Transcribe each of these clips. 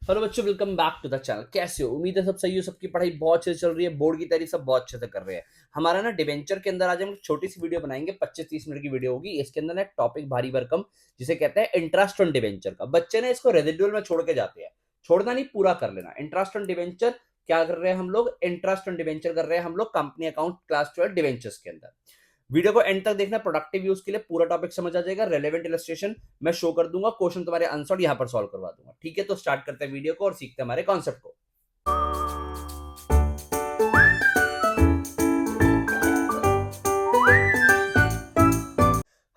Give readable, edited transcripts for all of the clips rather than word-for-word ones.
Hello बच्चों, welcome back to the channel. कैसे हो? उम्मीद है सब सही हो, सबकी पढ़ाई बहुत अच्छे से चल रही है, बोर्ड की तैयारी सब बहुत अच्छे से कर रहे हैं। हमारा ना डिवेंचर के अंदर आज हम छोटी सी वीडियो बनाएंगे, 25-30 मिनट की वीडियो होगी। इसके अंदर ना एक टॉपिक भारी भरकम जिसे कहते हैं इंटरेस्ट ऑन डिवेंचर का। बच्चे ने इसको रेजिडुअल में छोड़ के जाते हैं, छोड़ना नहीं, पूरा कर लेना। इंटरेस्ट ऑन डिवेंचर क्या कर रहे हैं हम लोग? इंटरेस्ट ऑन डिवेंचर कर रहे हैं हम लोग कंपनी अकाउंट क्लास 12 डिवेंचर्स के अंदर। वीडियो को एंड तक देखना, प्रोडक्टिव यूज के लिए पूरा टॉपिक समझ आ जाएगा। रेलेवेंट इलस्ट्रेशन मैं शो कर दूंगा, क्वेश्चन तुम्हारे आंसर यहां पर सॉल्व करवा दूंगा। ठीक है, तो स्टार्ट करते हैं वीडियो को और सीखते हैं हमारे कॉन्सेप्ट को।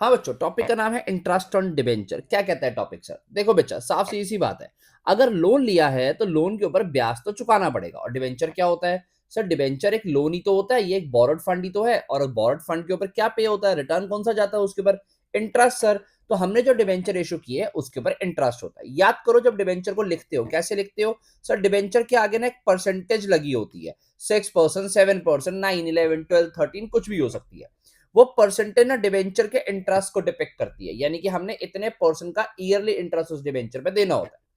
हाँ बच्चों, टॉपिक का नाम है इंटरेस्ट ऑन डिबेंचर। क्या कहता है टॉपिक सर? देखो बच्चा, साफ सीधी सी बात है। अगर लोन लिया है तो लोन के ऊपर ब्याज तो चुकाना पड़ेगा। और डिबेंचर क्या होता है सर? डिबेंचर एक लोन ही तो होता है, ये एक बोरोड फंड ही तो है। और बोरोड फंड के ऊपर क्या पे होता है? रिटर्न कौन सा जाता है उसके ऊपर? Interest sir. तो हमने जो डिबेंचर इशू किए है उसके ऊपर इंटरेस्ट होता है। याद करो, जब डिबेंचर को लिखते हो कैसे लिखते हो सर? डिबेंचर के आगे ना एक परसेंटेज लगी होती है, 6%, 7%, 9, 11, 12, 13 कुछ भी हो सकती है। वो परसेंटेज ना डिबेंचर के इंटरेस्ट को डिपेक्ट करती है, यानी कि हमने इतने परसेंट का ईयरली इंटरेस्ट उस डिबेंचर पे देना होता है।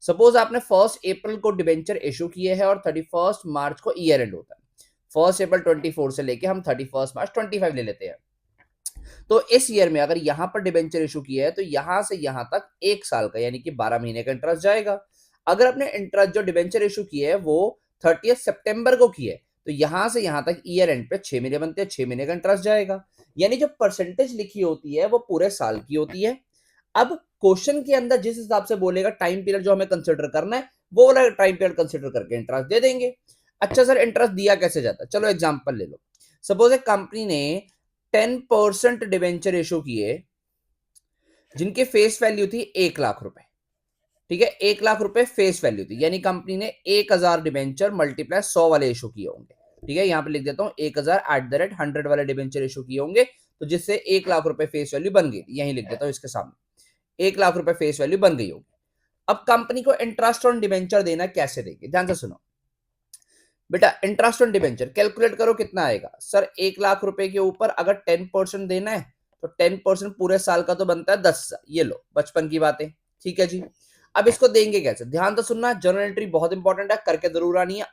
सपोज आपने 1 अप्रैल को डिबेंचर इशू किए हैं और 31 मार्च को ईयर एंड होता है। 1 अप्रैल 24 से लेके हम 31 मार्च 25 ले लेते हैं। तो इस ईयर में अगर यहां पर डिबेंचर इशू किया है तो यहां से यहां तक 1 साल का यानी कि 12 महीने का इंटरेस्ट जाएगा। अगर अपने इंटरेस्ट जो डिबेंचर इशू किए है वो 30 सितंबर को किए, तो यहां से यहां तक ईयर एंड पे 6 महीने बनते हैं, 6 महीने का इंटरेस्ट जाएगा। यानी जो परसेंटेज लिखी होती है वो पूरे साल की होती है। अब क्वेश्चन के अंदर जिस हिसाब से बोलेगा टाइम पीरियड जो हमें कंसिडर करना है, वो वाला टाइम पीरियड कंसिडर करके इंटरेस्ट दे देंगे। अच्छा सर, इंटरेस्ट दिया कैसे जाता है? चलो एग्जांपल ले लो। सपोज एक कंपनी ने 10% डिवेंचर इशू किए जिनकी फेस वैल्यू थी 1 लाख रुपए। ठीक है, 1 लाख रुपए फेस वैल्यू थी, यानी कंपनी ने 1000 डिवेंचर मल्टीप्लाई 100 वाले इशू किए होंगे। ठीक है, यहां पे लिख देता हूं 1000 एट द रेट 100 वाले डिवेंचर इशू किए होंगे, तो जिससे 1 लाख रुपए फेस वैल्यू बन गई। यहीं लिख देता हूं इसके सामने, 1 लाख रुपए फेस वैल्यू बन गई होगी। अब कंपनी को इंटरेस्ट ऑन डिवेंचर देना कैसे देंगे? ध्यान से सुनो बेटा। इंटरेस्ट ऑन डिवेंचर कैलकुलेट करो कितना आएगा सर? 1 लाख रुपए के ऊपर अगर 10% देना है तो 10% पूरे साल का तो बनता है 10,000। ये लो, बचपन की बातें। ठीक है जी। अब इसको देंगे कैसे? ध्यान तो सुनना, जर्नल एंट्री बहुत इंपॉर्टेंट है, करके जरूर आनी है।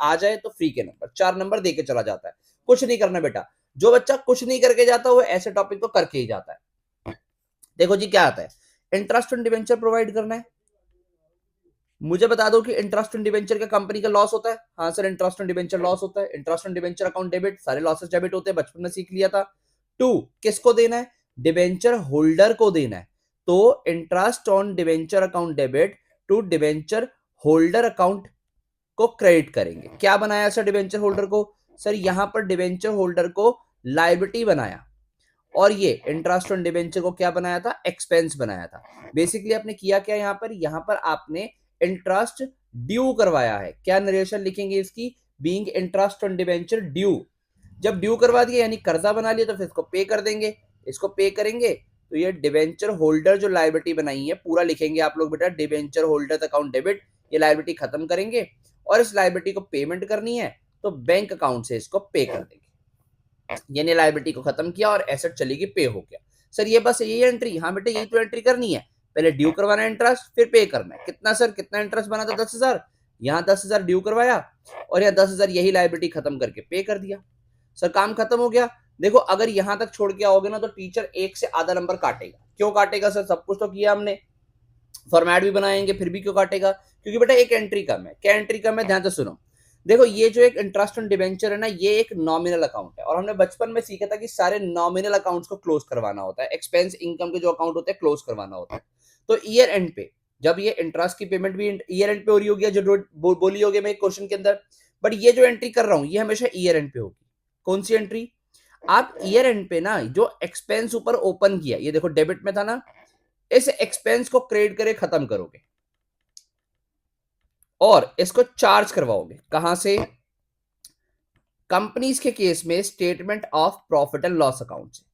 आ जाए तो फ्री के नंबर 4 नंबर दे के चला जाता है। कुछ नहीं करना बेटा, जो बच्चा कुछ नहीं करके जाता वो ऐसे टॉपिक को करके ही जाता है। देखो जी, क्या आता है? इंटरेस्ट ऑन डिवेंचर प्रोवाइड करना है। मुझे बता दो कि इंटरेस्ट ऑन डिवेंचर का कंपनी का लॉस होता है। हाँ sir, interest on debenture loss होता है। Interest on debenture account debit, सारे लॉसेस डेबिट होते हैं, बचपन में सीख लिया था। टू, किसको देना है? डिवेंचर होल्डर को देना है। तो interest on debenture account debit to debenture holder account को क्रेडिट करेंगे। क्या बनाया सर डिवेंचर होल्डर को? सर यहां पर डिवेंचर होल्डर को लायबिलिटी बनाया, और ये इंटरेस्ट ऑन डिबेंचर को क्या बनाया था? एक्सपेंस बनाया था। बेसिकली आपने किया क्या यहां पर आपने इंटरेस्ट ड्यू करवाया है। क्या नरेशन लिखेंगे इसकी? Being interest on debenture due. जब ड्यू करवा दिया यानी कर्जा बना लिया, तो फिर इसको पे कर देंगे। इसको पे करेंगे तो ये डिबेंचर होल्डर जो लायबिलिटी बनाई है पूरा लिखेंगे आप लोग बेटा, डिबेंचर होल्डर अकाउंट डेबिट। ये लायबिलिटी खत्म करेंगे और इस लायबिलिटी को पेमेंट करनी है तो बैंक अकाउंट से इसको पे कर देंगे। यानी लायबिलिटी को खत्म किया और एसेट चली गई, पे हो गया। सर ये बस यही एंट्री? हाँ बेटा, यही तो एंट्री करनी है। पहले ड्यू करवाना है इंटरेस्ट, फिर पे करना है। कितना सर? कितना इंटरेस्ट बना था? 10,000। यहाँ 10,000 ड्यू करवाया और यहाँ 10,000 यही लायबिलिटी खत्म करके पे कर दिया। सर काम खत्म हो गया। देखो, अगर यहां तक छोड़ के आओगे ना तो टीचर 1 से आधा नंबर काटेगा। क्यों काटेगा सर? सब कुछ तो किया हमने, फॉर्मेट भी बनाएंगे, फिर भी क्यों काटेगा? क्योंकि बेटा एक एंट्री कम है। क्या एंट्री कम है? ध्यान से सुनो। देखो, ये जो एक इंटरेस्ट ऑन डिबेंचर है ना, ये एक नॉमिनल अकाउंट है, और हमने बचपन में सीखा था कि सारे नॉमिनल अकाउंट्स को क्लोज करवाना होता है। एक्सपेंस इनकम के जो अकाउंट होते हैं क्लोज करवाना होता है। तो ईयर एंड पे जब ये इंटरेस्ट की पेमेंट भी ईयर एंड पे हो रही होगी, जो बोली होगी मैं क्वेश्चन के अंदर, बट ये जो एंट्री कर रहा हूं ये हमेशा ईयर एंड पे होगी। कौन सी एंट्री? आप ईयर एंड पे ना जो एक्सपेंस ऊपर ओपन किया, ये देखो डेबिट में था ना, इस एक्सपेंस को क्रेडिट करे खत्म करोगे और इसको चार्ज करवाओगे। कहां से? कंपनीज के केस में statement of profit and loss account से।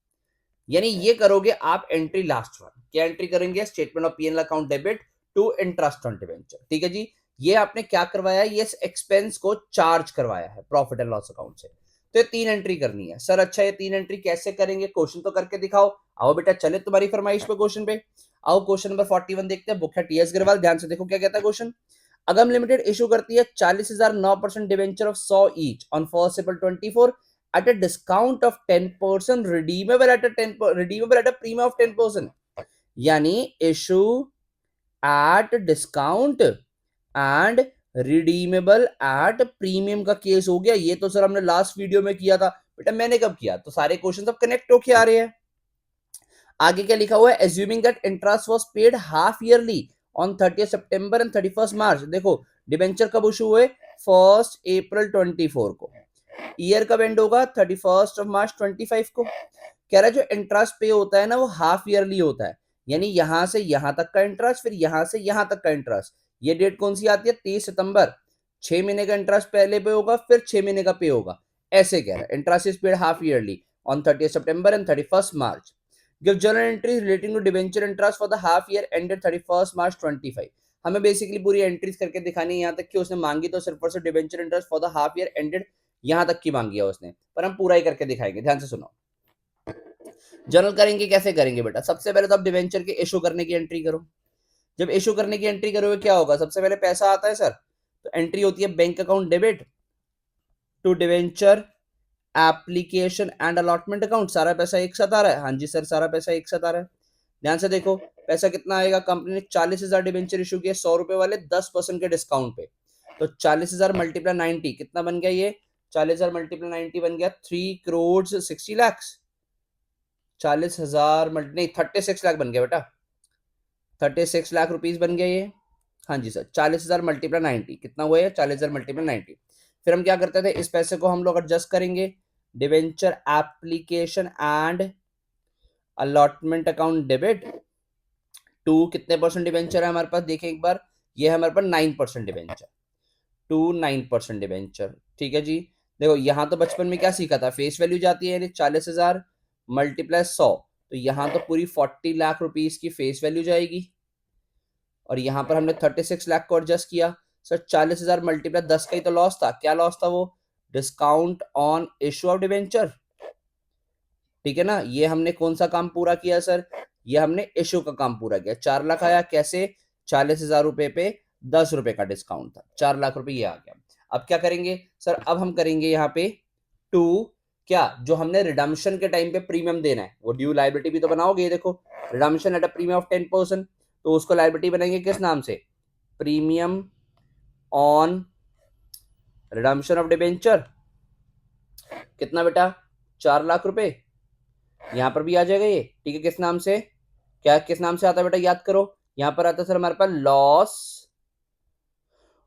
यानी ये करोगे आप एंट्री लास्ट वन। क्या एंट्री करेंगे? Statement of PNL account debit to interest on debenture. ठीक है जी। ये आपने क्या करवाया? ये एक्सपेंस को चार्ज करवाया है प्रॉफिट एंड लॉस अकाउंट से। तो ये 3 एंट्री करनी है सर। अच्छा, ये 3 एंट्री कैसे करेंगे? क्वेश्चन तो करके दिखाओ। आओ बेटा, चले तुम्हारी फरमाइश पे क्वेश्चन पे। आओ क्वेश्चन नंबर 41 देखते हैं। बुक है टीएस अग्रवाल। ध्यान से देखो क्या कहता है क्वेश्चन। अगम लिमिटेड इशू करती है 40,000 9% debenture of 100 each on 1 April 24 at a discount of 10%, redeemable at a premium of 10%, यानी issue at discount and redeemable at premium का केस हो गया। ये तो सर हमने लास्ट वीडियो में किया था बेटा, मैंने कब किया? तो सारे क्वेश्चन अब कनेक्ट होके आ रहे हैं। आगे क्या लिखा हुआ है? Assuming that interest was paid half yearly on 30 September and 31 मार्च। देखो डिबेंचर कब इशू हुए? 1 April 24 को। ईयर कब एंड होगा? 31 मार्च 25 को। कह रहा है जो इंटरेस्ट पे होता है ना वो हाफ ईयरली होता है, यानी यहां से यहां तक का इंटरेस्ट, फिर यहां से यहां तक का इंटरेस्ट। ये डेट कौन सी आती है? 30 सितंबर। 6 महीने का इंटरेस्ट पहले पे होगा, फिर 6 महीने का पे होगा। ऐसे कह रहा है interest is paid half yearly on 30 September and 31 March. Give journal entries relating to debenture interest for the half year ended 31 March 25। हमें बेसिकली पूरी एंट्रीज करके दिखानी है। यहाँ तक कि उसने मांगी तो सिर्फ और सिर्फ debenture interest for the half year ended, यहां तक की मांगी है उसने, पर हम पूरा ही करके दिखाएंगे। ध्यान से सुनो। जर्नल करेंगे कैसे करेंगे बेटा? सबसे पहले तो आप डिवेंचर के इशू करने की एंट्री करो। जब इशू करने की एंट्री करोगे क्या होगा? सबसे पहले पैसा आता है सर, तो एंट्री होती है bank account debit to debenture application and allotment account. सारा पैसा एक साथ आ रहा है? हाँ जी सर, सारा पैसा एक साथ आ रहा है। ध्यान से देखो पैसा कितना आएगा। कंपनी ने 40,000 डिवेंचर इशू किए 100 रुपए वाले 10% के डिस्काउंट पे। तो 40,000 मल्टीप्लाई 90 कितना बन गया? ये 40,000 मल्टीप्लाई 90 बन गया 3 crore 60 lakhs। 40,000 नहीं 36 लाख बन गया बेटा, 36 लाख रुपीज बन गया ये। हाँ जी सर, 40,000 मल्टीप्लाई 90 कितना हुआ है? 40,000 मल्टीप्लाई 90। फिर हम क्या करते थे? इस पैसे को हम लोग एडजस्ट करेंगे debenture application and allotment account debit to कितने परसेंट डिवेंचर है हमारे पास? देखिए एक बार, ये है हमारे पास 9% डिवेंचर, टू 9% डिवेंचर। ठीक है जी। देखो यहाँ तो बचपन में क्या सीखा था? फेस वैल्यू जाती है, यानी 40,000 मल्टीप्लाई 100, तो यहाँ तो पूरी 40 लाख रुपीज की फेस वैल्यू जाएगी। और यहाँ पर हमने 36 लाख को एडजस्ट किया। सर 40,000 मल्टीप्लाई 10 का ही तो लॉस था। क्या लॉस था वो? Discount on issue of debenture. ठीक है ना? ये हमने कौन सा काम पूरा किया सर? ये हमने इशू का काम पूरा किया। 4 लाख आया कैसे? 40,000 रुपए पे 10 रुपए का डिस्काउंट था, 4 लाख रुपए ये आ गया। अब क्या करेंगे सर? अब हम करेंगे यहाँ पे टू, क्या जो हमने रिडम्पशन के टाइम पे प्रीमियम देना है वो ड्यू लायबिलिटी भी तो बनाओगे। ये देखो redemption at a premium of 10%, तो उसको लायबिलिटी बनाएंगे किस नाम से? Premium on redemption of debenture. कितना बेटा? 4 लाख रुपए। यहां पर भी आ जाएगा ये। ठीक है, किस नाम से? क्या किस नाम से आता है बेटा? याद करो। यहां पर आता है सर हमारे पास loss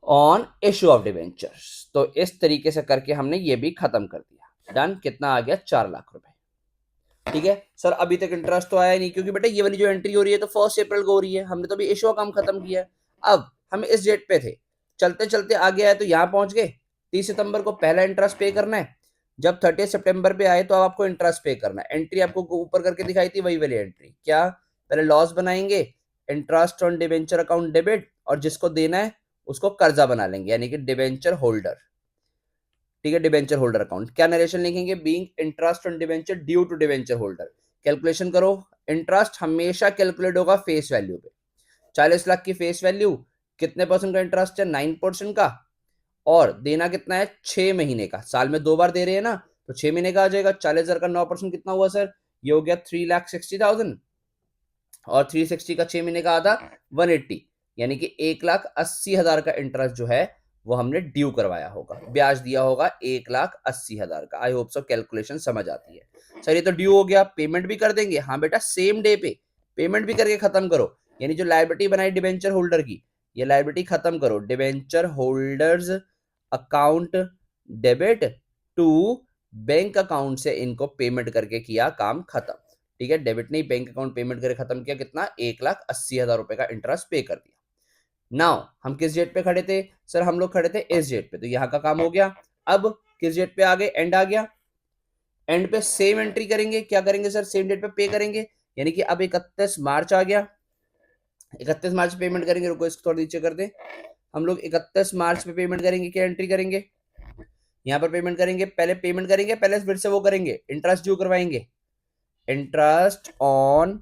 on issue of debentures. तो इस तरीके से करके हमने ये भी खत्म कर दिया। डन। कितना आ गया? 4 लाख रुपए। ठीक है सर, अभी तक इंटरेस्ट तो आया नहीं, क्योंकि बेटा ये वाली जो एंट्री हो रही है तो 1 April को हो रही है, हमने तो अभी इशू काम खत्म किया है। अब हम इस डेट पे थे, चलते चलते आगे आए तो यहाँ पहुंच गए। 30 सितंबर को पहला इंटरेस्ट पे करना है, जब 30 सितंबर पे आए तो अब आपको इंटरेस्ट पे करना है। एंट्री आपको ऊपर करके दिखाई थी वही वाली एंट्री। क्या? पहले लॉस बनाएंगे, interest on debenture account debit, और जिसको देना है उसको कर्जा बना लेंगे, यानी कि डिबेंचर होल्डर। ठीक है, डिबेंचर होल्डर अकाउंट। क्या नरेशन लिखेंगे? Being interest on debenture due to debenture holder. Calculation करो। इंटरेस्ट हमेशा कैलकुलेट होगा फेस वैल्यू पे। 40 लाख की फेस वैल्यू, कितने परसेंट का इंटरेस्ट है? 9% का। और देना कितना है? 6 महीने का। साल में 2 बार दे रहे हैं ना, तो 6 महीने का आ जाएगा। 40,000 का 9% कितना हुआ सर? ये हो गया 3,60,000। और 360 का 6 महीने का आधा 180, यानी कि 1,80,000 का इंटरेस्ट जो है वो हमने ड्यू करवाया होगा, ब्याज दिया होगा 1,80,000 का। आई होप सो कैलकुलेशन समझ आती है। सर ये तो ड्यू हो गया, पेमेंट भी कर देंगे। हाँ बेटा, सेम डे पे पेमेंट भी करके खत्म करो। यानी जो लायबिलिटी बनाई डिबेंचर होल्डर की, ये लायबिलिटी खत्म करो। Debenture holders account debit to bank account से इनको पेमेंट करके किया काम खत्म। ठीक है, डेबिट नहीं, बैंक अकाउंट पेमेंट करके खत्म किया। कितना? 1,80,000 रुपए का इंटरेस्ट पे कर दिया। नाउ हम किस डेट पे खड़े थे सर? हम लोग खड़े थे इस डेट पे, तो यहाँ का काम हो गया। अब किस डेट पे आ गए? एंड आ गया। एंड पे सेम एंट्री करेंगे। क्या करेंगे सर? सेम डेट पे पे करेंगे, यानी कि अब 31 मार्च आ गया। 31 मार्च पेमेंट करेंगे। रुको इसको थोड़ा नीचे कर दे। हम लोग 31 मार्च पे पेमेंट करेंगे। क्या एंट्री करेंगे? यहाँ पर पेमेंट करेंगे। पहले पेमेंट करेंगे, पहले फिर से वो करेंगे, इंटरेस्ट ड्यू करवाएंगे। Interest on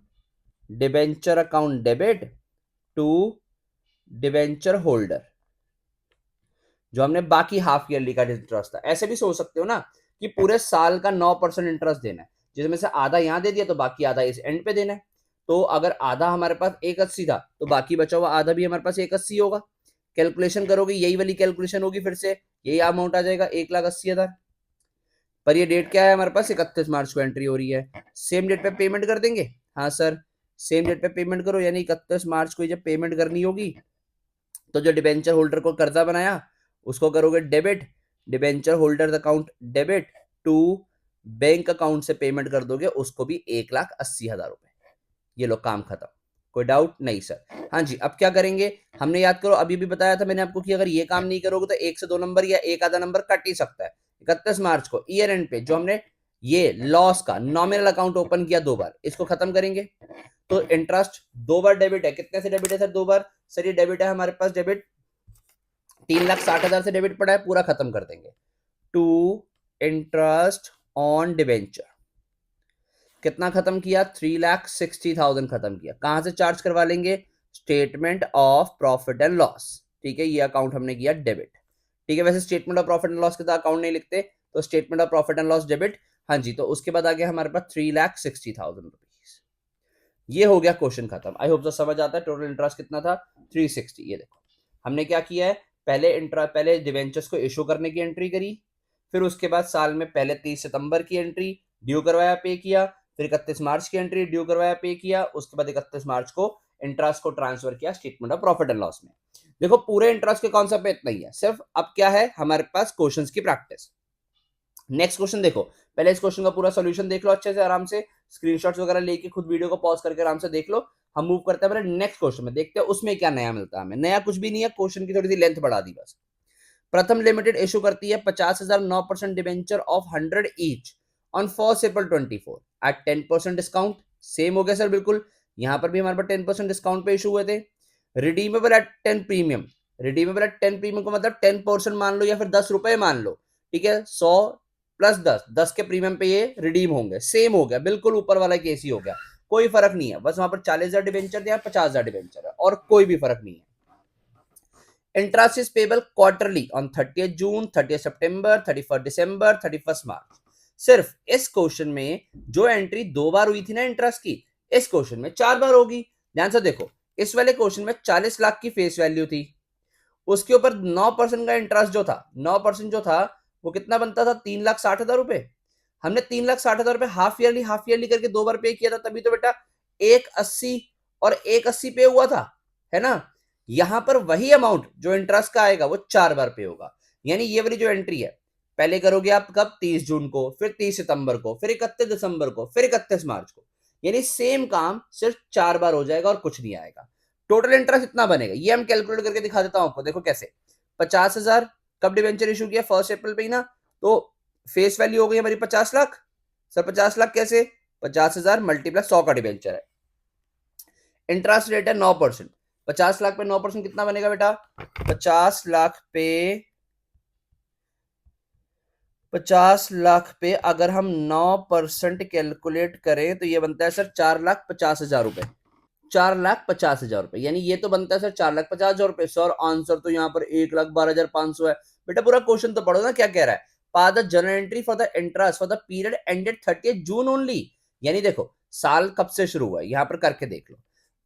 debenture account debit to debenture holder. जो हमने बाकी हाफ ईयरली का इंटरेस्ट था। ऐसे भी सोच सकते हो ना कि पूरे साल का 9% इंटरेस्ट देना है, जिसमें से आधा यहाँ दे दिया तो बाकी आधा इस एंड पे देना है। तो अगर आधा हमारे पास 180 था तो बाकी बचा हुआ आधा भी हमारे पास 180 होगा। कैलकुलेशन करोगे यही वाली कैलकुलेशन होगी, फिर से यही अमाउंट आ जाएगा 1,80,000। पर ये डेट क्या है हमारे पास, 31 मार्च को एंट्री हो रही है। सेम डेट पे पेमेंट कर देंगे। हाँ सर, सेम डेट पे पेमेंट करो, यानी 31 मार्च को जब पेमेंट करनी होगी तो जो डिबेंचर होल्डर को कर्जा बनाया उसको करोगे debit, debenture holder account debit to bank account से पेमेंट कर दोगे उसको भी 1,80,000 रुपए। ये लो काम खत्म। कोई डाउट नहीं सर? हाँ जी, अब क्या करेंगे, हमने याद करो अभी भी बताया था मैंने आपको कि अगर ये काम नहीं करोगे तो 1 से 2 नंबर या एक आधा नंबर कट ही सकता है। 31 मार्च को ईयर एंड पे जो हमने ये लॉस का नॉमिनल अकाउंट ओपन किया 2 बार, इसको खत्म करेंगे। तो इंटरेस्ट 2 बार डेबिट है, कितने से डेबिट है सर? 2 बार। सर ये डेबिट है हमारे पास, डेबिट 3,60,000 से डेबिट पड़ा है, पूरा खत्म कर देंगे। टू इंटरेस्ट ऑन डिवेंचर कितना खत्म किया? 3,60,000 खत्म किया। कहां से चार्ज करवा लेंगे? Statement of profit and loss. ठीक है, ये अकाउंट हमने किया डेबिट। ठीक है, वैसे statement of profit and loss के साथ अकाउंट नहीं लिखते, तो statement of profit and loss debit. हाँ जी, तो उसके बाद आ गया हमारे पास 3,60,000 रुपीज। ये हो गया क्वेश्चन खत्म। आई होप तो समझ आता है। टोटल इंटरेस्ट कितना था? 360। ये देखो हमने क्या किया है, पहले डिवेंचर्स को इशू करने की एंट्री करी, फिर उसके बाद साल में पहले 30 सितंबर की एंट्री ड्यू करवाया, पे किया, फिर 31 मार्च की एंट्री ड्यू करवाया, पे किया, उसके बाद 31 मार्च को इंटरेस्ट को ट्रांसफर किया statement of profit and loss में। देखो पूरे इंटरेस्ट के कॉन्सेप्ट पे इतना ही है, सिर्फ अब क्या है हमारे पास क्वेश्चंस की प्रैक्टिस। नेक्स्ट क्वेश्चन देखो, पहले इस क्वेश्चन का पूरा सॉल्यूशन देख लो अच्छे से, आराम से स्क्रीनशॉट्स वगैरह लेके खुद वीडियो को पॉज करके आराम से देख लो। हम मूव करते हैं मेरे नेक्स्ट क्वेश्चन में, देखते हैं उसमें क्या नया मिलता है हमें। नया कुछ भी नहीं है, क्वेश्चन की थोड़ी सी लेंथ बढ़ा दी बस। प्रथम लिमिटेड इशू करती है 50,000 9% debenture of 100 each on 1 April 24 at 10% discount. Same हो गया सर, बिल्कुल यहां पर भी हमारे पास 10% डिस्काउंट पे इशू हुए थे। Redeemable eight 10 premium, redeemable eight 10 premium को मतलब 10% मान लो या फिर 10 रुपए मान लो। ठीक है, 100 प्लस 10, 10 के प्रीमियम पे ये रिडीम होंगे। सेम हो गया, बिल्कुल ऊपर वाला केस ही हो गया, कोई फर्क नहीं है। बस वहां पर 40,000 डिवेंचर या 50,000 डिवेंचर है, और कोई भी फर्क नहीं है। Interest is payable quarterly on 30th June, 30th September, 31st December, 31st March। सिर्फ इस क्वेश्चन में जो एंट्री 2 बार हुई थी ना इंटरेस्ट की, इस क्वेश्चन में 4 बार होगी। ध्यान से देखो, इस वाले क्वेश्चन में 40 लाख की फेस वैल्यू थी, उसके ऊपर 9% का इंटरेस्ट जो था, 9% जो था वो कितना बनता था? 3,60,000 रुपए। हमने 3,60,000 रुपए हाफ ईयरली करके 2 बार पे किया था, तभी तो बेटा 180 और 180 पे हुआ था, है ना। यहां पर वही अमाउंट जो इंटरेस्ट का आएगा वो 4 बार पे होगा। यानी ये वाली जो एंट्री है, पहले करोगे आप कब? 30 जून को, फिर 30 सितंबर को, फिर 31 दिसंबर को, फिर 31 मार्च को। यानी सेम काम सिर्फ 4 बार हो जाएगा और कुछ नहीं आएगा। टोटल इंटरेस्ट इतना बनेगा, ये हम कैलकुलेट करके दिखा देता हूं आपको। देखो कैसे, 50,000 कब डिवेंचर इशू किया? 1 अप्रैल पे ही ना। तो फेस वैल्यू हो गई हमारी 50 लाख। सर 50 लाख कैसे? 50,000 मल्टीप्लस 100 का डिवेंचर है। इंटरेस्ट रेट है 9%। 50 लाख पे 9% कितना बनेगा बेटा? 50 लाख पे अगर हम 9% कैलकुलेट करें तो ये बनता है सर 4,50,000 रुपए। 4,50,000 रुपए, यानी ये तो बनता है सर 4,50,000 रुपए। सर आंसर तो यहाँ पर 1,12,500 है। बेटा पूरा क्वेश्चन तो पढ़ो ना, क्या कह रहा है। पा the journal entry for the interest for the period ended 30 June only. यानी देखो साल कब से शुरू हुआ है, यहां पर करके देख लो।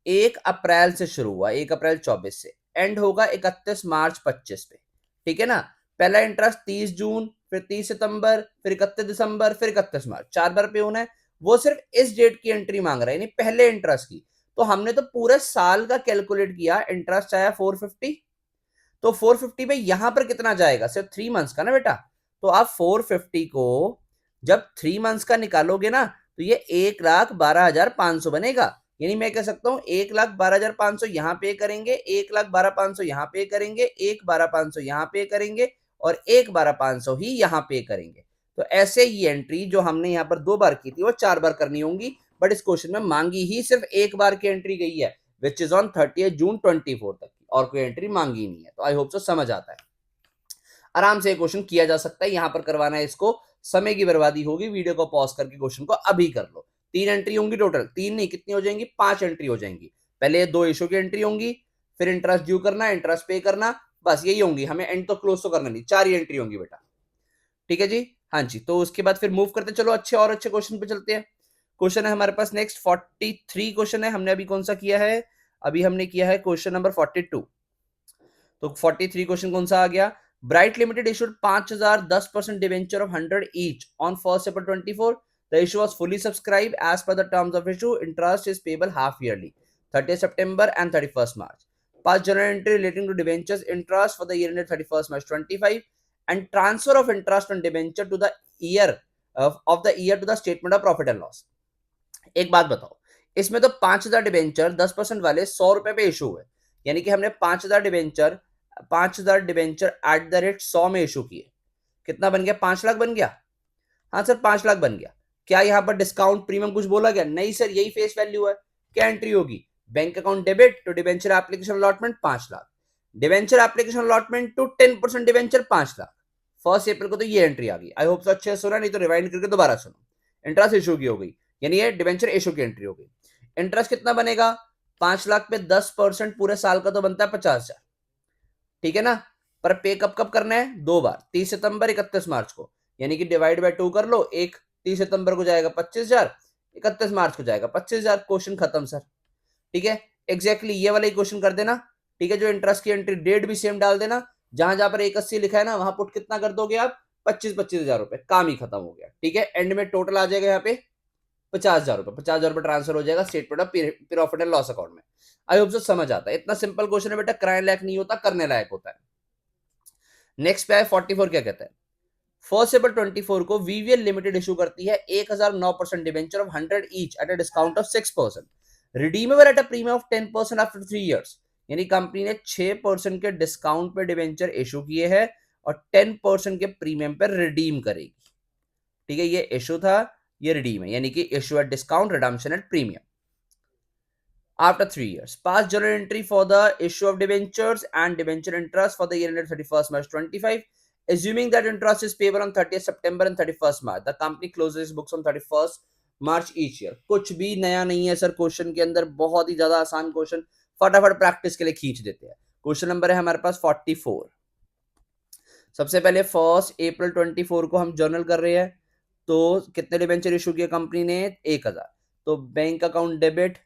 1 अप्रैल से शुरू हुआ, 1 अप्रैल 24 से, एंड होगा 31 मार्च 25 पे। ठीक है ना। पहला इंटरेस्ट 30 जून, फिर 30 सितंबर, फिर 31 दिसंबर, फिर 31 मार्च, 4 बार पे होना है। वो सिर्फ इस डेट की एंट्री मांग रहा है, यानी पहले इंटरेस्ट की। तो हमने तो पूरे साल का कैलकुलेट किया, इंटरेस्ट आया 450। तो 450 पे यहां पर कितना जाएगा? सिर्फ 3 मंथ्स का ना बेटा। तो आप 450 को जब 3 मंथ्स का निकालोगे ना तो ये 1,12,500 बनेगा। यानी मैं कह सकता हूं 1,12,500 यहां पे करेंगे, 1,12,500 यहां पे करेंगे, 1,12,500 यहां पे करेंगे, और 1,12,500 ही यहां पे करेंगे। तो ऐसे ही एंट्री जो हमने यहां पर 2 बार की थी वो 4 बार करनी होंगी। बट इस क्वेश्चन में मांगी ही सिर्फ 1 बार की एंट्री गई है, विच इज ऑन 30 जून 24 तक की, और कोई एंट्री मांगी नहीं है। तो आई होप सो समझ आता है, आराम से क्वेश्चन किया जा सकता है। यहां पर करवाना है इसको, समय की बर्बादी होगी। वीडियो को पॉज करके क्वेश्चन को अभी कर लो। 3 एंट्री होंगी टोटल, 3 नहीं कितनी हो जाएंगी? 5 एंट्री हो जाएंगी। पहले 2 इशू की एंट्री होंगी, फिर इंटरेस्ट ड्यू करना, इंटरेस्ट पे करना, बस यही होंगी, हमें एंड तो क्लोज तो करना नहीं, 4 ही एंट्री होंगी बेटा। ठीक है जी, हाँ जी। तो उसके बाद फिर मूव करते चलो अच्छे और अच्छे क्वेश्चन पे चलते हैं। क्वेश्चन है हमारे पास नेक्स्ट 43 क्वेश्चन है। हमने अभी कौन सा किया है, अभी हमने किया है क्वेश्चन नंबर 42। तो 43 क्वेश्चन कौन सा आ गया, bright limited issued 5000 10% debenture of 100 each on 1st April 24। The issue was fully subscribed as per the terms of issue. Interest is payable half yearly, 30th September and 31st March. Past journal entry relating to debentures interest for the year ended 31st March 25 and transfer of interest on debenture to the year of the year to the statement of profit and loss. एक बात बताओ, इसमें तो 5000 debenture 10% वाले 100 रुपए पे issue हुए, यानी कि हमने 5000 डिबेंचर एट द रेट 100 में इशू किए। कितना बन गया, 5 लाख बन गया। हाँ सर 5 लाख बन गया। क्या यहाँ पर डिस्काउंट प्रीमियम कुछ बोला गया, नहीं सर, यही फेस वैल्यू है। क्या एंट्री होगी, bank account debit to debenture application allotment 5 lakh, debenture application allotment to 10% debenture 5 lakh. 1 अप्रैल को तो ये एंट्री आ गई। आई होप सो अच्छे से सुना, नहीं तो रिवाइंड करके दोबारा सुनो। इंटरेस्ट इशू की हो गई, यानी ये डिबेंचर इशू की एंट्री हो गई। इंटरेस्ट कितना बनेगा, 5 लाख पे 10% पूरे साल का तो बनता है 50,000, ठीक है ना। पर पे कब कब करना है, 2 बार, 30 सितंबर 31 मार्च को, यानी कि डिवाइड बाय 2 कर लो। एक 30 सितंबर को जाएगा 25,000, 31 मार्च को जाएगा 25,000। क्वेश्चन खत्म सर, ठीक है। एग्जैक्टली ये वाला ही क्वेश्चन कर देना, ठीक है। जो इंटरेस्ट की एंट्री डेट भी सेम डाल देना, जहां जहां पर 180 लिखा है ना, वहां पुट कितना कर दोगे आप, 25,000 रुपए, काम ही खत्म हो गया, ठीक है। एंड में टोटल आ जाएगा यहाँ पे 50,000 रुपए, 50,000 रुपए ट्रांसफर हो जाएगा statement of profit and loss account में। आई होप सो समझ आता है। इतना सिंपल क्वेश्चन है बेटा, कराने लायक नहीं होता, करने लायक होता है। नेक्स्ट पे है 44, क्या कहता है, 1 April 24 को वीवीएल लिमिटेड इशू करती है 1009% debenture of 100 each at a discount of 6%, redeemable at a premium of 10% after 3 years. यानी कंपनी ने 6% के डिस्काउंट पे डिबेंचर इशू किए हैं और 10% के प्रीमियम पर रिडीम करेगी, ठीक है। ये इशू था, ये रिडीम है, यानी कि issue at discount, redemption at premium after 3 years. Past journal entry for the issue of debentures and debenture interest for the year ended 31st March 25. Assuming that interest is payable on 30th September and 31st March, the company closes its books on 31st March each year. कुछ भी नया नहीं है sir question के अंदर, बहुत ही ज्यादा आसान क्वेश्चन, फटाफट प्रैक्टिस के लिए खींच देते हैं। क्वेश्चन नंबर है हमारे पास 44। सबसे पहले 1 April 24 को हम जर्नल कर रहे हैं, तो कितने डिबेंचर इशू किया कंपनी ने, 1000। तो बैंक अकाउंट डेबिट,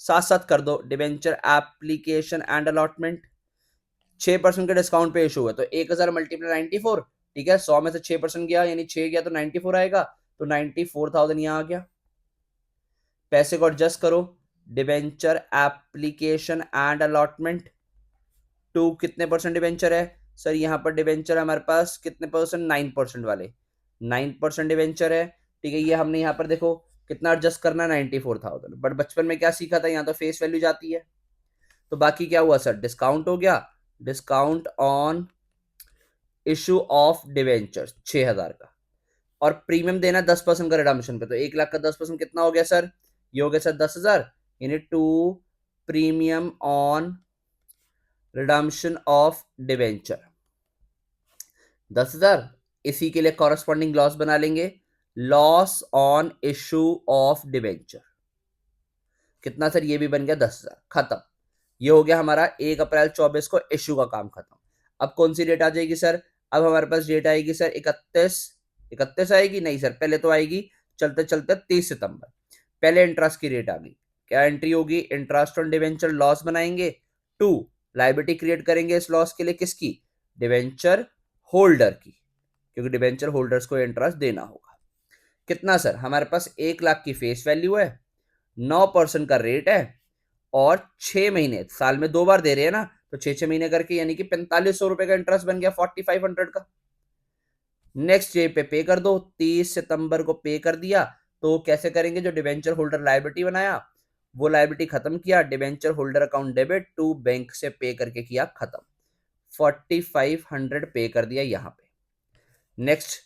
साथ साथ कर दो डिबेंचर एप्लीकेशन एंड अलॉटमेंट, 6% के डिस्काउंट पे इशू है, तो 1000 मल्टीप्लाई 94, ठीक है। 100 में से 6% गया, यानी 6 गया तो 94 आएगा, तो 94,000 यहां आ गया। पैसे को एडजस्ट करो, debenture application and allotment to कितने परसेंट डिबेंचर है सर, यहाँ पर डिबेंचर हमारे पास कितने परसेंट, 9% वाले, 9% डिबेंचर है, ठीक है। ये हमने यहाँ पर देखो कितना एडजस्ट करना है, 94,000। बट बचपन में क्या सीखा था, यहाँ तो फेस वैल्यू जाती है। तो बाकी क्या हुआ सर, डिस्काउंट हो गया, discount on issue of debentures 6,000 का, और प्रीमियम देना 10% का रिडम्पशन पे, तो 1 लाख का 10% कितना हो गया सर, ये हो गया सर 10,000, यानी to premium on redemption of debenture 10,000। इसी के लिए कॉरेस्पॉन्डिंग लॉस बना लेंगे, loss on issue of debenture कितना सर, ये भी बन गया 10,000, खत्म। ये हो गया हमारा 1 अप्रैल 24 को इशू का काम खत्म। अब कौन सी डेट आ जाएगी सर, अब हमारे पास डेट आएगी सर 31 आएगी, नहीं सर, पहले तो आएगी चलते चलते 30 सितंबर। पहले इंटरेस्ट की रेट आ गई, क्या एंट्री होगी, इंटरेस्ट ऑन डिवेंचर लॉस बनाएंगे, टू लाइबिलिटी क्रिएट करेंगे इस लॉस के लिए, किसकी, डिवेंचर होल्डर की, क्योंकि डिवेंचर होल्डर्स को इंटरेस्ट देना होगा। कितना सर, हमारे पास 1 लाख की फेस वैल्यू है, 9% का रेट है, और 6 महीने, साल में 2 बार दे रहे हैं ना, तो 6 महीने करके, यानी कि 4500 रुपए का इंटरेस्ट बन गया, 4500 का। नेक्स्ट डे पे कर दो, 30 सितंबर को पे कर दिया। तो कैसे करेंगे, जो डिवेंचर होल्डर लायबिलिटी बनाया वो लायबिलिटी खत्म किया, debenture holder account debit to bank से पे करके किया खत्म, 4500 पे कर दिया यहां पे। नेक्स्ट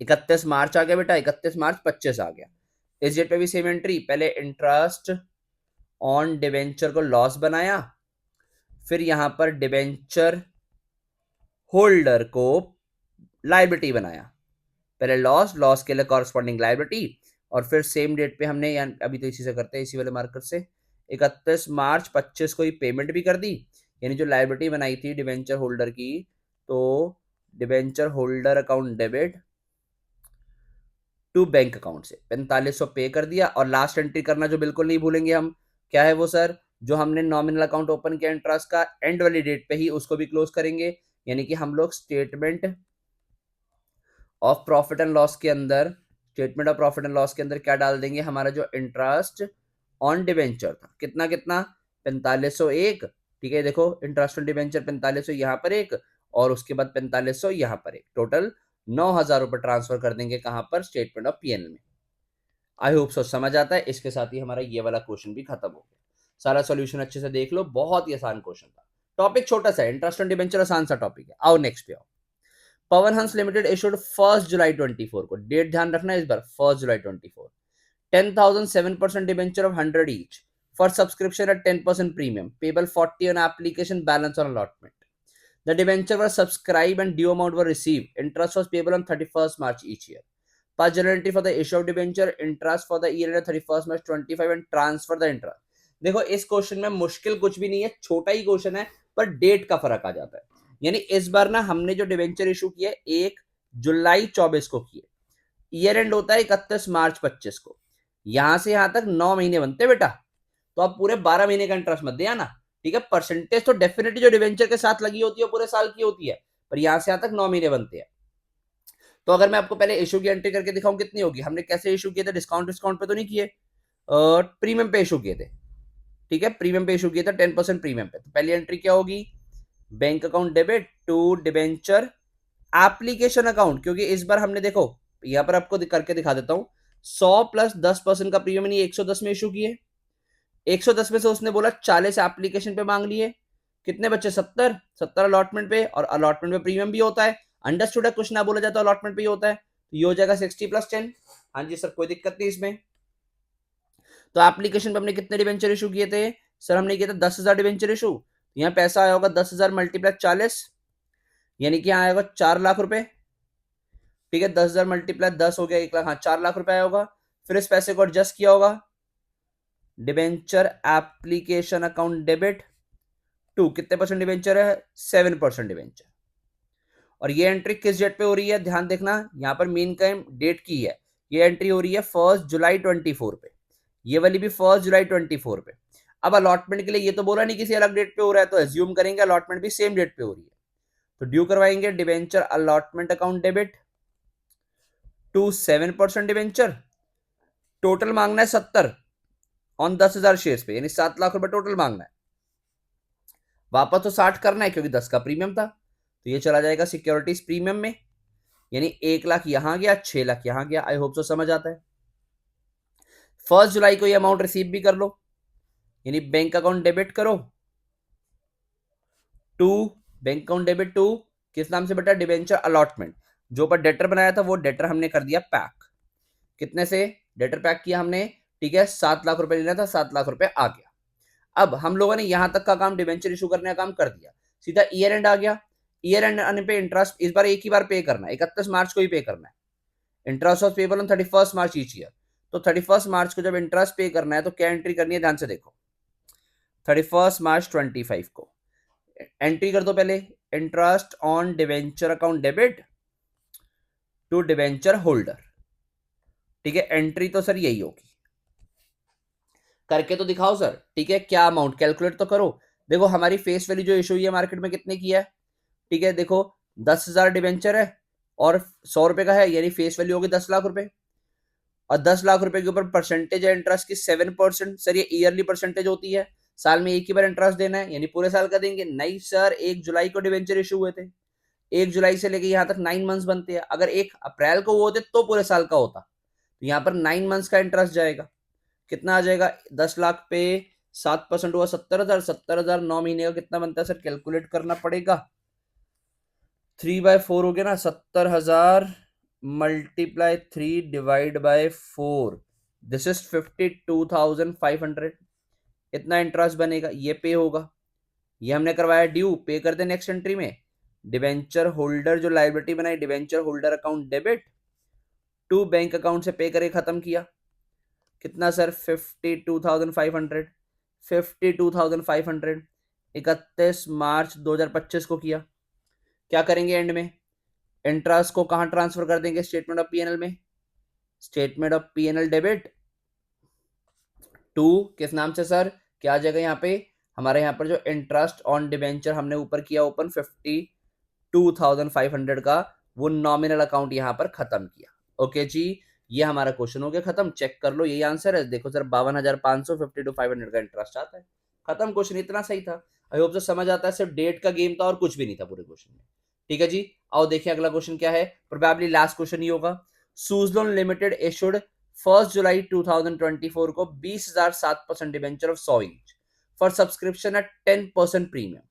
31 मार्च आ गया बेटा, 31 मार्च 25 आ गया, इस डेट पे भी सेम एंट्री, पहले इंटरेस्ट ऑन डिवेंचर को लॉस बनाया, फिर यहां पर डिवेंचर होल्डर को लायबिलिटी बनाया, पहले लॉस के लिए कॉरस्पॉन्डिंग लायबिलिटी, और फिर सेम डेट पे हमने, अभी तो इसी से करते हैं, इसी वाले मार्कर से, 31 मार्च 25 को ही पेमेंट भी कर दी, यानी जो लायबिलिटी बनाई थी डिबेंचर होल्डर की, तो debenture holder account debit to bank account से 4500 पे कर दिया। और लास्ट एंट्री करना जो बिल्कुल नहीं भूलेंगे हम, क्या है वो सर, जो हमने नॉमिनल अकाउंट ओपन किया इंट्रास्ट का एंड वाली डेट पे ही उसको भी क्लोज करेंगे। यानी कि हम लोग statement of profit and loss के अंदर, statement of profit and loss के अंदर क्या डाल देंगे, हमारा जो इंटरेस्ट ऑन डिबेंचर था कितना कितना 4501। ठीक है, देखो इंटरेस्ट ऑन डिबेंचर 4500 यहाँ पर एक, और उसके बाद 4500 यहाँ पर एक, टोटल 9000 रुपए ट्रांसफर कर देंगे कहां पर, स्टेटमेंट ऑफ पीएनएल में। आई होप सो समझ आता है। इसके साथ ही हमारा ये वाला क्वेश्चन भी खत्म हो गया। सारा सॉल्यूशन अच्छे से देख लो, बहुत ही आसान क्वेश्चन था। टॉपिक छोटा सा है, इंटरेस्ट ऑन डिबेंचर आसान सा टॉपिक है। आओ नेक्स्ट पे आओ। पवन हंस लिमिटेड इशूड 1 जुलाई 24 को, डेट ध्यान रखना है इस बार, 1 जुलाई 24, 10,000 7% debenture of 100 each for subscription eight 10% premium payable 40 on application, balance on allotment. The debenture was subscribed and due amount were received. Interest was payable on 31st March each year. Past journal entry for the issue of debenture, interest for the year ended 31st March 25 and transfer the interest. देखो इस question में मुश्किल कुछ भी नहीं है, छोटा ही question है, पर डेट का फर्क आ जाता है। यानी इस बार ना हमने जो डिबेंचर इशू किए 1 जुलाई 24 को किए, ईयर एंड होता है 31 मार्च 25 को, यहां से यहां तक 9 महीने बनते बेटा, तो आप पूरे 12 महीने का इंटरेस्ट मत दिया ना। ठीक है, परसेंटेज तो डेफिनेटली जो डिवेंचर के साथ लगी होती है पूरे साल की होती है, पर यहां से यहां तक 9 महीने बनते हैं। तो अगर मैं आपको पहले इशू की एंट्री करके दिखाऊं कितनी होगी, हमने कैसे इशू किए थे, डिस्काउंट डिस्काउंट पे तो नहीं किए, प्रीमियम पे इशू किए थे। ठीक है, प्रीमियम पे इशू किए थे 10% प्रीमियम पे। तो पहली एंट्री क्या होगी, bank account debit to debenture application account, क्योंकि इस बार हमने देखो यहां पर आपको करके दिखा देता हूं, 100 प्लस 10% का प्रीमियम 110 में इशू किए, 110 में से उसने बोला 40 एप्लीकेशन पे मांग लिए, कितने बच्चे 70, 70 अलॉटमेंट पे, और अलॉटमेंट पे प्रीमियम भी होता है। अंडरस्टूड है, कुछ ना बोला जाता अलॉटमेंट पे ही होता है, तो ये हो जाएगा 60 प्लस 10। हाँ जी सर, कोई दिक्कत नहीं इसमें। तो एप्लीकेशन पे हमने कितने डिवेंचर इशू किए थे सर, हमने किया था 10,000 डिवेंचर इशू। यहाँ पैसा आया होगा 10,000 मल्टीप्लाई 40, यानी कि यहाँ आएगा 4 लाख रुपए। ठीक है, 10,000 मल्टीप्लाई 10 हो गया 1 लाख, हाँ 4 लाख रुपए आया होगा। फिर इस पैसे को एडजस्ट किया होगा, debenture application account debit to कितने परसेंट डिवेंचर है, 7% डिवेंचर। और ये एंट्री किस डेट पे हो रही है, ध्यान देखना, यहां पर मीन टाइम डेट की है, ये एंट्री हो रही है 1 जुलाई 24 पे, ये वाली भी 1 जुलाई 24 पे। अब अलॉटमेंट के लिए ये तो बोला नहीं किसी अलग डेट पे हो रहा है, तो एज्यूम करेंगे अलॉटमेंट भी सेम डेट पे हो रही है, तो ड्यू करवाएंगे debenture allotment account debit to 7% debenture. Total मांगना है 70 ऑन 10,000 शेयर पे, यानी 7 लाख रुपए टोटल मांगना है। वापस तो 60 करना है क्योंकि 10 का प्रीमियम था, तो ये चला जाएगा सिक्योरिटीज प्रीमियम में, यानी 1 लाख यहां गया, 6 लाख यहां गया। आई होप सो समझ आता है। 1 जुलाई को ये अमाउंट रिसीव भी कर लो, यानी बैंक अकाउंट डेबिट करो to, bank account debit to किस नाम से बेटा, डिवेंचर अलॉटमेंट। जो पर डेटर बनाया था वो डेटर हमने कर दिया पैक, कितने से डेटर पैक किया हमने, ठीक है 7 लाख रुपए लेना था, 7 लाख रुपए आ गया। अब हम लोगों ने यहां तक का काम डिवेंचर इशू करने का काम कर दिया, सीधा ईयर एंड आ गया। ईयर एंड आने पे इंटरेस्ट इस बार एक ही बार पे करना है, 31 मार्च को ही पे करना है। Interest was payable on 31 March each year, तो 31 मार्च को जब इंटरेस्ट पे करना है तो क्या एंट्री करनी है, ध्यान से देखो, 31 मार्च 25 को एंट्री कर दो पहले, interest on debenture account debit to debenture holder. ठीक है, एंट्री तो सर यही होगी, करके तो दिखाओ सर। ठीक है, क्या अमाउंट कैलकुलेट तो करो। देखो हमारी फेस वैल्यू जो इशू हुई है मार्केट में कितने की है, ठीक है देखो 10,000 डिवेंचर है और 100 रुपए का है, यानी फेस वैल्यू होगी 10 लाख रुपए, और 10 लाख रुपए के ऊपर परसेंटेज है इंटरेस्ट की 7%। सर ये ईयरली परसेंटेज होती है, साल में एक ही बार इंटरेस्ट देना है, यानी पूरे साल का देंगे नहीं सर। 1 जुलाई को डिवेंचर इशू हुए थे, 1 जुलाई से लेके यहाँ तक 9 मंथ्स बनते हैं, अगर 1 अप्रैल को वो होते तो पूरे साल का होता, तो यहाँ पर 9 मंथ्स का इंटरेस्ट जाएगा। कितना आ जाएगा, 10 लाख पे 7% हुआ 70,000, 70,000 9 महीने का कितना बनता है सर, कैलकुलेट करना पड़ेगा, 3/4 हो गया ना, 70,000 multiply 3 divide by 4, this is 52,500। इतना इंटरेस्ट बनेगा, ये पे होगा, ये हमने करवाया ड्यू, पे कर दे नेक्स्ट एंट्री में। डिवेंचर होल्डर जो लायबिलिटी बनाई, debenture holder account debit to bank account से पे करके खत्म किया, कितना सर 52,500, 52,500 31 मार्च 2025 को किया, क्या करेंगे एंड में? इंटरेस्ट को कहां ट्रांसफर कर देंगे? स्टेटमेंट ऑफ पीएनएल में। Statement of PNL debit to किस नाम से सर? क्या आ जाएगा यहाँ पे? हमारे यहाँ पर जो इंटरेस्ट ऑन डिबेंचर हमने ऊपर किया ओपन 52,500 का, वो नॉमिनल अकाउंट यहाँ पर खत्म किया। ओके जी, ये हमारा क्वेश्चन हो गया खत्म। चेक कर लो, यही आंसर है। देखो सर 52,500 52,500 का इंटरेस्ट आता है। खत्म क्वेश्चन, इतना सही था। आई होप तो समझ आता है, सिर्फ डेट का गेम था और कुछ भी नहीं था पूरे क्वेश्चन में। ठीक है जी, आओ देखिए अगला क्वेश्चन क्या है। प्रोबेबली लास्ट क्वेश्चन ही होगा। सुजलोन लिमिटेड इशूड 1 जुलाई 2024 को 20,007% debenture of 100 inch for subscription eight 10% premium,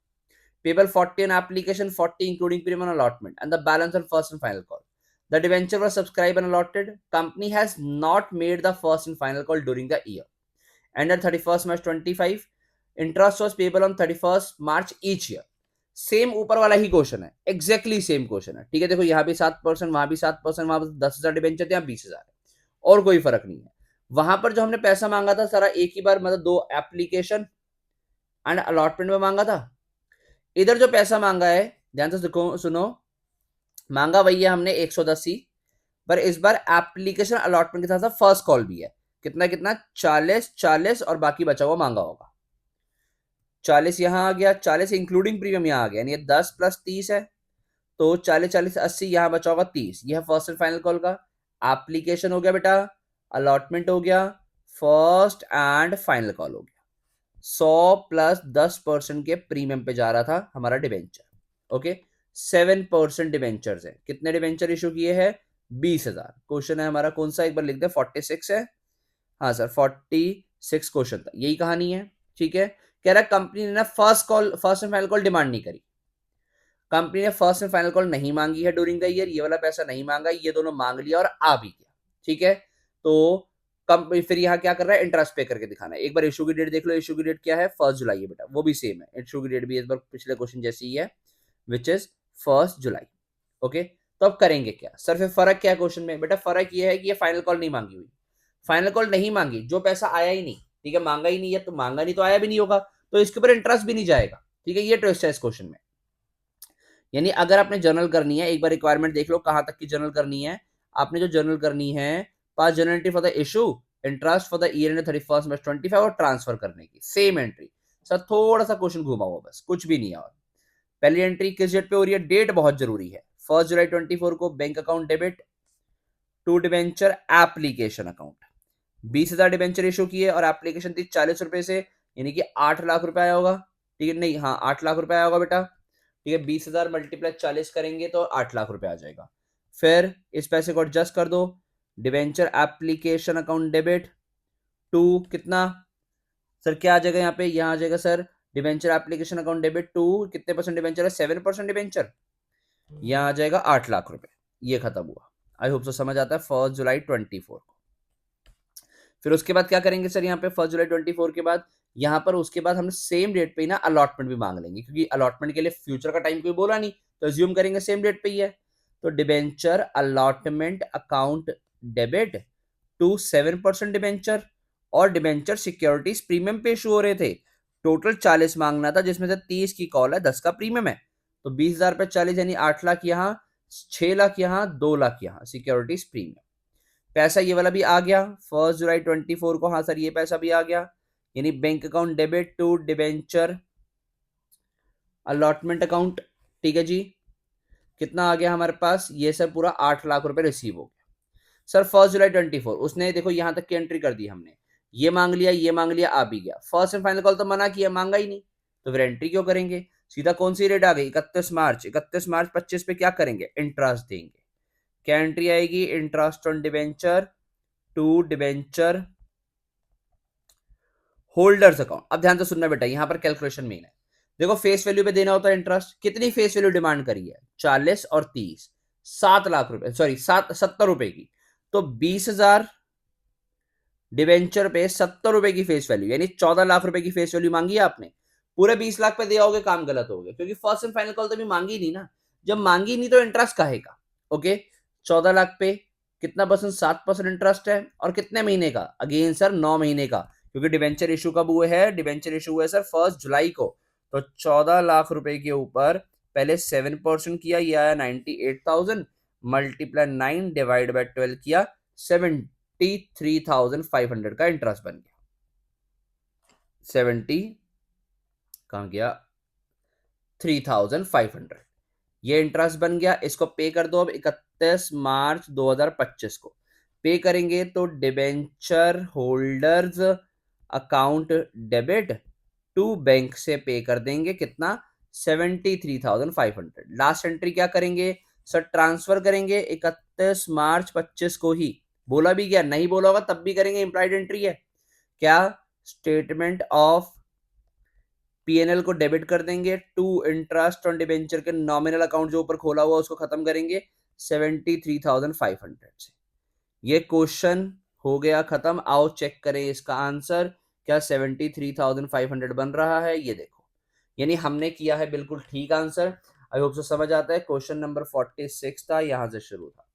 payable 40 on application, 40 including premium allotment, and the balance on first and final call. The debenture was subscribed and allotted. Company has not made the first and final call during the year. Ended 31st March 25. Interest was payable on 31st March each year. Same ऊपर वाला ही question है, exactly same question है। ठीक है, देखो यहाँ भी 7%, वहां भी 7%, वहां पर 10,000 डिबेंचर थे, यहाँ 20,000 है, और कोई फर्क नहीं है। वहां पर जो हमने पैसा मांगा था सारा एक ही बार, मतलब 2 एप्लीकेशन एंड अलॉटमेंट में मांगा था। इधर जो पैसा मांगा है, ध्यान से सुनो, मांगा वही है हमने 110 ही, पर इस बार एप्लीकेशन अलॉटमेंट के साथ साथ फर्स्ट कॉल भी है। कितना कितना? 40 और बाकी बचा हुआ मांगा होगा। 40 यहां आ गया, 40 इंक्लूडिंग प्रीमियम यहां आ गया, यानी 10 + 30 है, तो 40 40 80, यहां बचा होगा 30। यह फर्स्ट एंड फाइनल कॉल का एप्लीकेशन हो गया बेटा, अलॉटमेंट हो गया, फर्स्ट एंड फाइनल कॉल हो गया। 100 + 10% के प्रीमियम पे जा रहा था हमारा डिबेंचर। ओके, 7% डिबेंचर्स है। कितने डिबेंचर इशू किए हैं? 20,000। क्वेश्चन है हमारा कौन सा, एक बार लिख दे, 46 है। हाँ सर 46 क्वेश्चन था, यही कहानी है। ठीक है, कह रहा है कंपनी ने ना first and final call demand नहीं करी। कंपनी ने फर्स्ट एंड फाइनल कॉल नहीं मांगी है ड्यूरिंग द ईयर, ये वाला पैसा नहीं मांगा, ये दोनों मांग लिया और आ भी गया। ठीक है, तो कंपनी फिर यहाँ क्या कर रहा है? इंटरेस्ट पे करके दिखाना है। एक बार इशू की डेट देख लो, इशू की डेट क्या है? 1 जुलाई है बेटा, वो भी सेम है। इशू की डेट भी इस बार पिछले क्वेश्चन जैसी ही है, विच इज 1 जुलाई। ओके, तो अब करेंगे क्या सर? फिर फर्क क्या है क्वेश्चन में? बेटा फर्क ये है कि ये फाइनल कॉल नहीं मांगी हुई, फाइनल कॉल नहीं मांगी, जो पैसा आया ही नहीं। ठीक है, मांगा ही नहीं है, तो मांगा नहीं तो आया भी नहीं होगा, तो इसके ऊपर इंटरेस्ट भी नहीं जाएगा। ठीक है, ये ट्विस्ट है इस क्वेश्चन में। यानी अगर आपने जर्नल करनी है, एक बार रिक्वायरमेंट देख लो कहां तक की जर्नल करनी है। आपने जो जर्नल करनी है, पास journal entry for the issue, interest for the year and 31 March 25 और ट्रांसफर करने की सेम एंट्री। सर थोड़ा सा क्वेश्चन घुमा हुआ, बस कुछ भी नहीं है। और पहली एंट्री किस डेट पे हो रही है? डेट बहुत जरूरी है। 1 जुलाई 24 को bank account debit to debenture application account, 20,000 debenture issue किए और एप्लीकेशन थी 40 रुपए से, यानी कि 8 लाख रुपए आया होगा। ठीक है, नहीं हाँ 8 लाख रुपए आया होगा बेटा। ठीक है, 20,000 × 40 करेंगे तो 8 लाख रुपए आ जाएगा। फिर इस पैसे को एडजस्ट कर दो, debenture application account debit to कितना सर? क्या आ जाएगा यहाँ पे? यहाँ आ जाएगा sir debenture application account debit to कितने परसेंट डिबेंचर है? 7% डिबेंचर, यहाँ आ जाएगा 8 लाख रुपए। ये खत्म हुआ। आई होप सो समझ आता है। 1 जुलाई 24 को फिर उसके बाद क्या करेंगे सर? यहाँ पे 1 जुलाई 24 के बाद यहाँ पर उसके बाद हम सेम डेट पे ही ना अलॉटमेंट भी मांग लेंगे, क्योंकि अलॉटमेंट के लिए फ्यूचर का टाइम कोई बोला नहीं, तो अज्यूम करेंगे सेम डेट पे ही है। तो debenture allotment account debit to 7% debenture, और डिबेंचर सिक्योरिटीज प्रीमियम पे इशू हो रहे थे। टोटल 40 मांगना था, जिसमें से 30 की कॉल है, 10 का प्रीमियम है। तो 20,000 पे 40 यानी 8 लाख यहाँ, 6 लाख यहाँ, 2 लाख यहाँ सिक्योरिटीज प्रीमियम। पैसा ये वाला भी आ गया 1 जुलाई 24 को। हाँ सर ये पैसा भी आ गया, यानी bank account debit to debenture allotment account. ठीक है जी, कितना आ गया हमारे पास? ये सर पूरा 8 लाख रुपए रिसीव हो गया सर 1 जुलाई 24। उसने देखो यहां तक की एंट्री कर दी हमने, ये मांग लिया, ये मांग लिया, आ भी गया। फर्स्ट एंड फाइनल कॉल तो मना किया, मांगा ही नहीं, तो फिर एंट्री क्यों करेंगे? सीधा कौन सी डेट आ गई? 31 मार्च। 31 मार्च 25 पे क्या करेंगे? इंटरेस्ट देंगे। क्या एंट्री आएगी? Interest on debenture to debenture holders account. अब ध्यान से सुनना बेटा, यहां पर कैलकुलेशन मेन है। देखो फेस वैल्यू पे देना होता है इंटरेस्ट। कितनी फेस वैल्यू डिमांड करी है? 40 और 30, 7 लाख रुपए, सॉरी 70 रुपए की। तो 20,000 डिवेंचर पे 70 रुपए की फेस वैल्यू, यानी 14 लाख रुपए की फेस वैल्यू मांगी है आपने। पूरे 20 लाख पे दिया होगे, काम गलत हो गया, क्योंकि फर्स्ट एंड फाइनल कॉल तो भी मांगी नहीं ना। जब मांगी नहीं तो इंटरेस्ट काहेगा? ओके, 14 लाख पे कितना परसेंट? 7% इंटरेस्ट है। और कितने महीने का? अगेन सर 9 महीने का, क्योंकि डिवेंचर इशू कब हुए हैं? डिवेंचर इशू हुए सर 1 जुलाई को, तो 14 लाख रुपए के ऊपर पहले 7% किया, ये आया 98,000, मल्टीप्लाई 9 डिवाइड बाय 12 किया, 73,500 का इंटरेस्ट बन गया। 70 कहां गया, 3,500 ये इंटरेस्ट बन गया। इसको पे कर दो अब 31 मार्च 2025 को पे करेंगे तो debenture holders account debit to bank से पे कर देंगे कितना, 73,500। लास्ट एंट्री क्या करेंगे सर, ट्रांसफर करेंगे 31 मार्च 25 को ही। बोला भी क्या, नहीं बोला होगा तब भी करेंगे, इंप्लाइड एंट्री है क्या, स्टेटमेंट ऑफ पीएनएल को डेबिट कर देंगे टू इंटरेस्ट ऑन डिबेंचर के नॉमिनल अकाउंट जो ऊपर खोला हुआ उसको खत्म करेंगे 73,500 से। ये क्वेश्चन हो गया खत्म। आओ चेक करें इसका आंसर, क्या 73,500 बन रहा है, ये देखो, यानी हमने किया है बिल्कुल ठीक आंसर। आई होप सो समझ आता है। क्वेश्चन नंबर 46 था, यहां से शुरू था।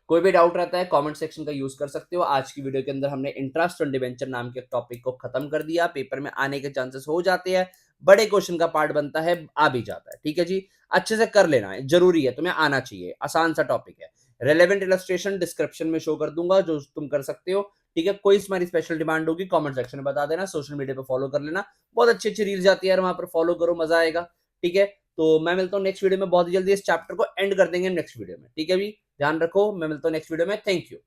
कोई भी डाउट रहता है कमेंट सेक्शन का यूज कर सकते हो। आज की वीडियो के अंदर हमने इंटरेस्ट ऑन डिबेंचर नाम के टॉपिक को खत्म कर दिया। पेपर में आने के चांसेस हो जाते हैं, बड़े क्वेश्चन का पार्ट बनता है, आ भी जाता है, ठीक है जी। अच्छे से कर लेना है, जरूरी है, तुम्हें आना चाहिए, आसान सा टॉपिक है। रेलेवेंट इलस्ट्रेशन डिस्क्रिप्शन में शो कर दूंगा जो तुम कर सकते हो, ठीक है। कोई तुम्हारी स्पेशल डिमांड होगी कमेंट सेक्शन में बता देना। सोशल मीडिया पे फॉलो कर लेना, बहुत अच्छी अच्छी रील्स जाती है यार, वहां पर फॉलो करो, मजा आएगा, ठीक है। तो मैं मिलता हूँ नेक्स्ट वीडियो में, बहुत ही जल्दी इस चैप्टर को एंड कर देंगे नेक्स्ट वीडियो में, ठीक है भी। ध्यान रखो, मैं मिलता हूँ नेक्स्ट वीडियो में, थैंक यू।